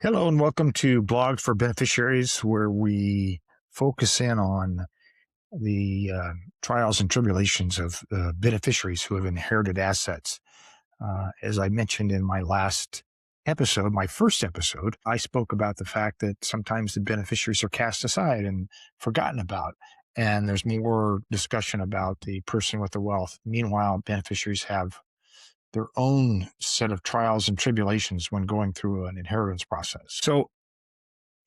Hello and welcome to Blog for Beneficiaries, where we focus in on the trials and tribulations of beneficiaries who have inherited assets. As I mentioned in my last episode, my first episode, I spoke about the fact that sometimes the beneficiaries are cast aside and forgotten about, and there's more discussion about the person with the wealth. Meanwhile, beneficiaries have their own set of trials and tribulations when going through an inheritance process. So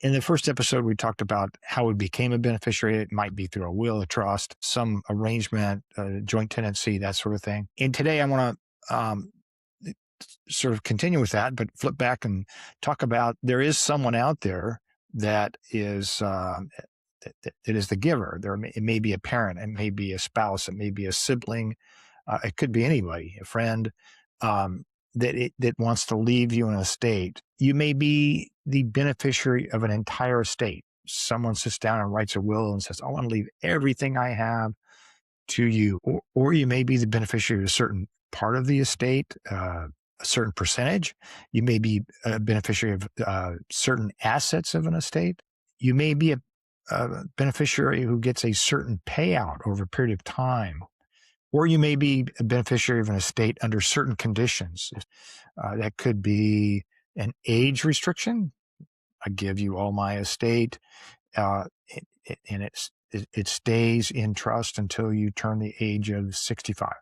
in the first episode, we talked about how we became a beneficiary. It might be through a will, a trust, some arrangement, joint tenancy, that sort of thing. And today I want to sort of continue with that, but flip back and talk about there is someone out there that is that is the giver. It may be a parent, it may be a spouse, it may be a sibling, it could be anybody, a friend, that wants to leave you an estate. You may be the beneficiary of an entire estate. Someone sits down and writes a will and says, I want to leave everything I have to you. Or you may be the beneficiary of a certain part of the estate, a certain percentage. You may be a beneficiary of certain assets of an estate. You may be a beneficiary who gets a certain payout over a period of time. Or you may be a beneficiary of an estate under certain conditions. That could be an age restriction. I give you all my estate, and it stays in trust until you turn the age of 65.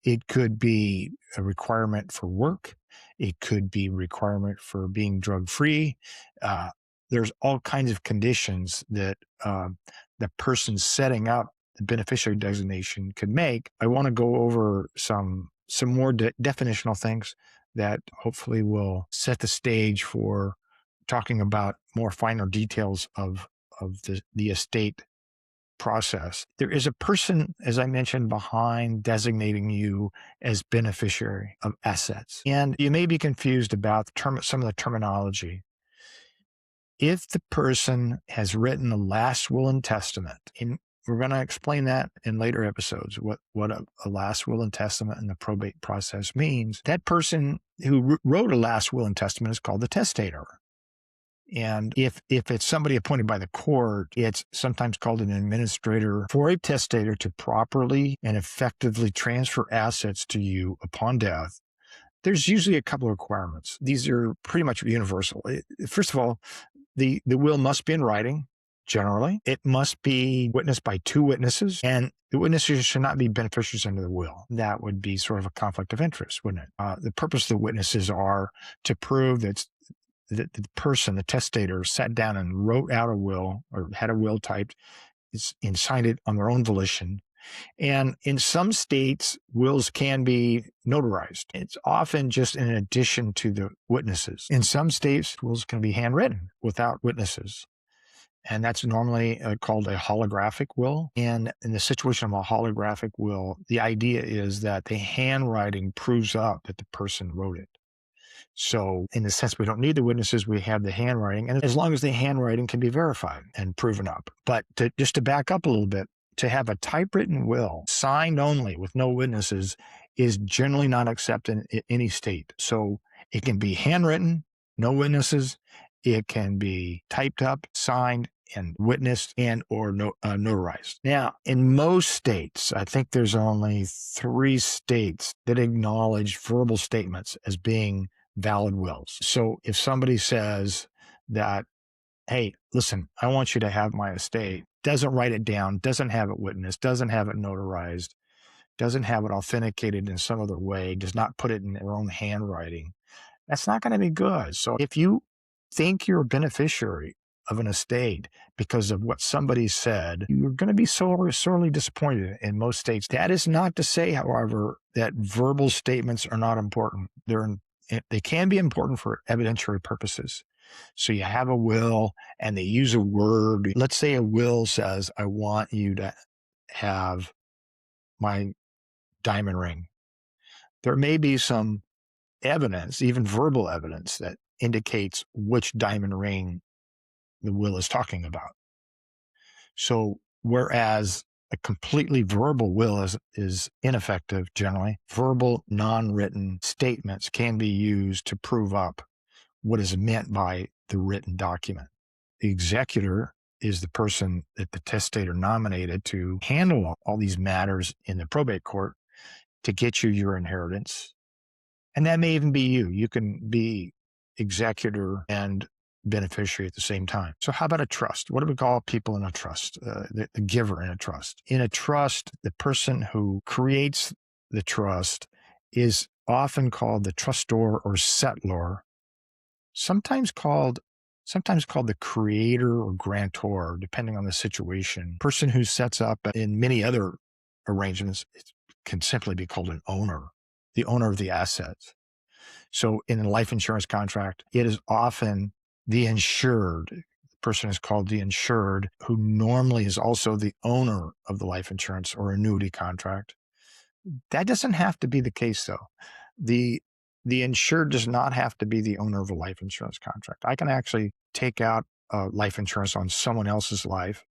It could be a requirement for work. It could be a requirement for being drug-free. There's all kinds of conditions that the person setting up the beneficiary designation could make. I want to go over some more definitional things that hopefully will set the stage for talking about more finer details of the estate process. There is a person, as I mentioned, behind designating you as beneficiary of assets. And you may be confused about some of the terminology. If the person has written a last will and testament, we're going to explain that in later episodes, what a last will and testament in the probate process means. That person who wrote a last will and testament is called the testator. And if it's somebody appointed by the court, it's sometimes called an administrator. For a testator to properly and effectively transfer assets to you upon death, there's usually a couple of requirements. These are pretty much universal. First of all, the will must be in writing. Generally, it must be witnessed by two witnesses, and the witnesses should not be beneficiaries under the will. That would be sort of a conflict of interest, wouldn't it? The purpose of the witnesses are to prove that the person, the testator, sat down and wrote out a will or had a will typed and signed it on their own volition. And in some states, wills can be notarized. It's often just in addition to the witnesses. In some states, wills can be handwritten without witnesses. And that's normally called a holographic will. And in the situation of a holographic will, the idea is that the handwriting proves up that the person wrote it. So in the sense we don't need the witnesses, we have the handwriting. And as long as the handwriting can be verified and proven up. But just to back up a little bit, to have a typewritten will signed only with no witnesses is generally not accepted in any state. So it can be handwritten, no witnesses. It can be typed up, signed, and witnessed and or notarized. Now, in most states, I think there's only 3 states that acknowledge verbal statements as being valid wills. So if somebody says that, hey, listen, I want you to have my estate, doesn't write it down, doesn't have it witnessed, doesn't have it notarized, doesn't have it authenticated in some other way, does not put it in their own handwriting, that's not going to be good. So if you think you're a beneficiary of an estate because of what somebody said, you're going to be sorely disappointed in most states. That is not to say, however, that verbal statements are not important. They can be important for evidentiary purposes. So you have a will and they use a word. Let's say a will says, I want you to have my diamond ring. There may be some evidence, even verbal evidence, that indicates which diamond ring the will is talking about. So whereas a completely verbal will is ineffective generally, verbal non-written statements can be used to prove up what is meant by the written document. The executor is the person that the testator nominated to handle all these matters in the probate court to get you your inheritance. And that may even be you. You can be executor and beneficiary at the same time. So how about a trust? What do we call people in a trust? The giver in a trust. In a trust, the person who creates the trust is often called the trustor or settlor, sometimes called the creator or grantor, depending on the situation. Person who sets up in many other arrangements can simply be called an owner, the owner of the assets. So in a life insurance contract, it is often the insured. The person is called the insured, who normally is also the owner of the life insurance or annuity contract. That doesn't have to be the case, though. The insured does not have to be the owner of a life insurance contract. I can actually take out life insurance on someone else's life,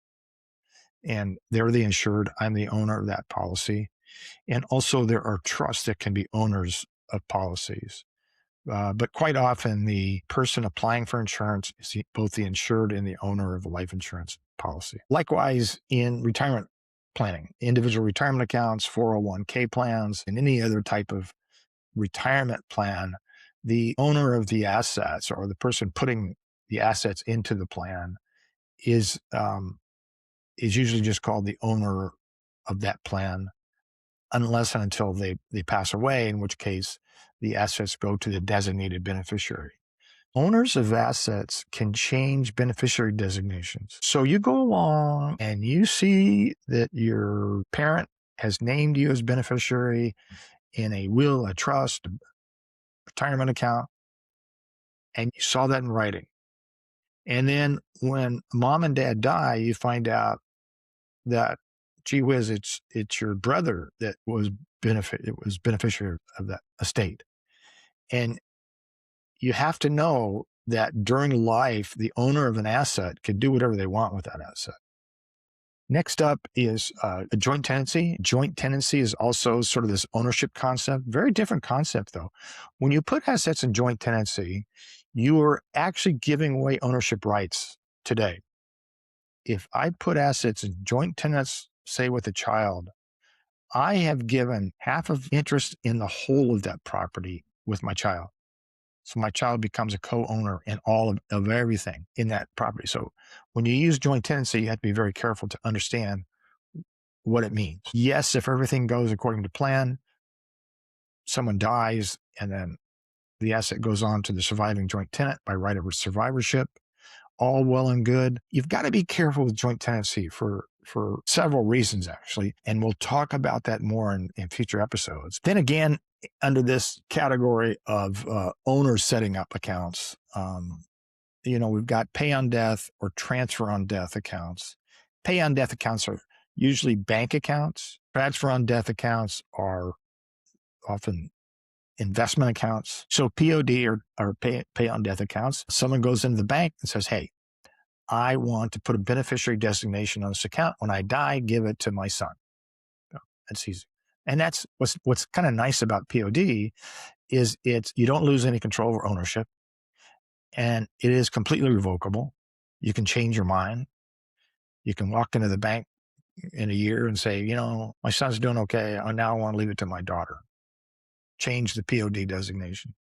and they're the insured. I'm the owner of that policy. And also there are trusts that can be owners of policies. But quite often the person applying for insurance is both the insured and the owner of a life insurance policy. Likewise, in retirement planning, individual retirement accounts, 401k plans, and any other type of retirement plan, the owner of the assets or the person putting the assets into the plan is usually just called the owner of that plan, unless and until they pass away, in which case the assets go to the designated beneficiary. Owners of assets can change beneficiary designations. So you go along and you see that your parent has named you as beneficiary in a will, a trust, a retirement account, and you saw that in writing. And then when mom and dad die, you find out that, gee whiz, it's your brother that was beneficiary of that estate. And you have to know that during life, the owner of an asset could do whatever they want with that asset. Next up is a joint tenancy. Joint tenancy is also sort of this ownership concept. Very different concept, though. When you put assets in joint tenancy, you are actually giving away ownership rights today. If I put assets in joint tenants, say with a child, I have given half of interest in the whole of that property with my child. So my child becomes a co-owner in all of everything in that property. So when you use joint tenancy, you have to be very careful to understand what it means. Yes, if everything goes according to plan, someone dies, and then the asset goes on to the surviving joint tenant by right of survivorship, all well and good. You've got to be careful with joint tenancy for several reasons, actually. And we'll talk about that more in future episodes. Then again, under this category of owners setting up accounts, we've got pay on death or transfer on death accounts. Pay on death accounts are usually bank accounts. Transfer on death accounts are often investment accounts. So POD or pay on death accounts. Someone goes into the bank and says, hey, I want to put a beneficiary designation on this account. When I die, give it to my son. That's easy. And that's what's kind of nice about POD is you don't lose any control over ownership, and it is completely revocable. You can change your mind. You can walk into the bank in a year and say, my son's doing okay. Now I want to leave it to my daughter. Change the POD designation.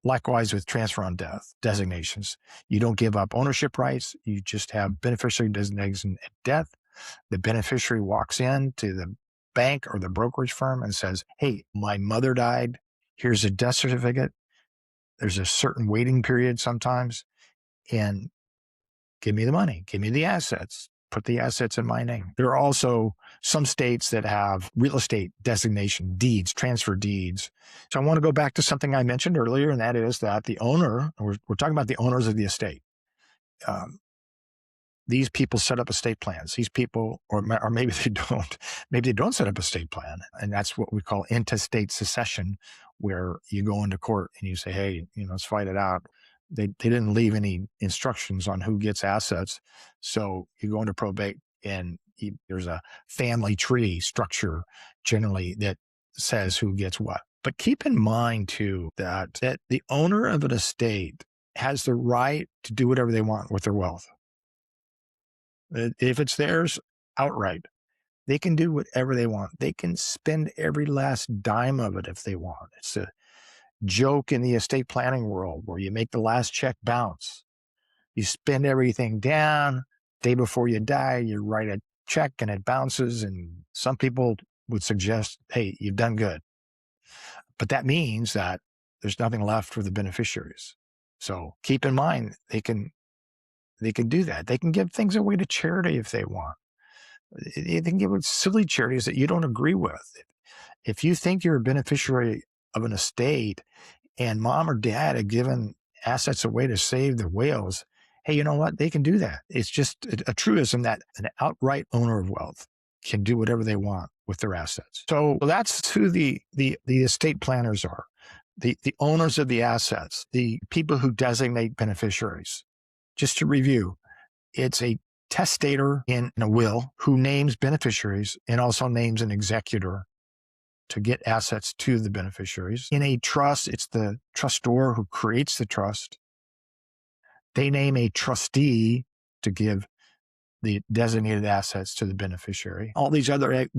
Likewise with transfer on death designations. You don't give up ownership rights. You just have beneficiary designation at death. The beneficiary walks in to the bank or the brokerage firm and says, hey, my mother died. Here's a death certificate. There's a certain waiting period sometimes. And give me the money. Give me the assets. Put the assets in my name. There are also some states that have real estate designation deeds, transfer deeds. So I want to go back to something I mentioned earlier, and that is that the owner, we're talking about the owners of the estate. These people set up estate plans. These people, or maybe they don't set up a estate plan. And that's what we call intestate succession, where you go into court and you say, hey, let's fight it out. They didn't leave any instructions on who gets assets. So you go into probate and there's a family tree structure generally that says who gets what. But keep in mind too, that the owner of an estate has the right to do whatever they want with their wealth. If it's theirs outright, they can do whatever they want. They can spend every last dime of it if they want. It's a joke in the estate planning world where you make the last check bounce. You spend everything down. Day before you die, you write a check and it bounces. And some people would suggest, hey, you've done good. But that means that there's nothing left for the beneficiaries. So keep in mind, they can do that. They can give things away to charity if they want. They can give it silly charities that you don't agree with. If you think you're a beneficiary of an estate and mom or dad have given assets away to save the whales, hey, you know what? They can do that. It's just a truism that an outright owner of wealth can do whatever they want with their assets. So that's who the estate planners are, the owners of the assets, the people who designate beneficiaries. Just to review, it's a testator in a will who names beneficiaries and also names an executor to get assets to the beneficiaries. In a trust, it's the trustor who creates the trust. They name a trustee to give the designated assets to the beneficiary. All these other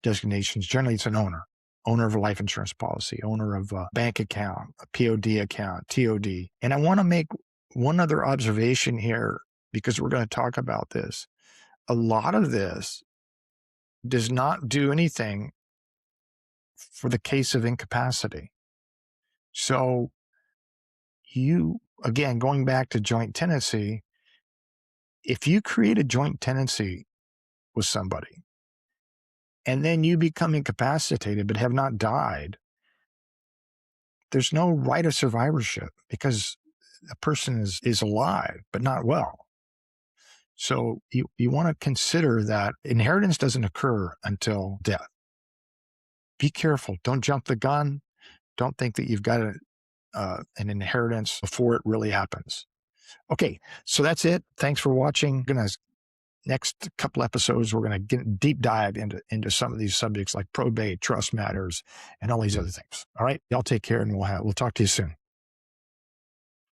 designations, generally it's an owner of a life insurance policy, owner of a bank account, a POD account, TOD. And I want to make one other observation here because we're going to talk about this. A lot of this does not do anything for the case of incapacity. So again, going back to joint tenancy, if you create a joint tenancy with somebody and then you become incapacitated but have not died, there's no right of survivorship because a person is alive but not well. So you want to consider that inheritance doesn't occur until death. Be careful. Don't jump the gun. Don't think that you've got an inheritance before it really happens. Okay, so that's it. Thanks for watching. Next couple episodes, we're going to get deep dive into some of these subjects like probate, trust matters, and all these other things. All right, y'all take care, and we'll talk to you soon.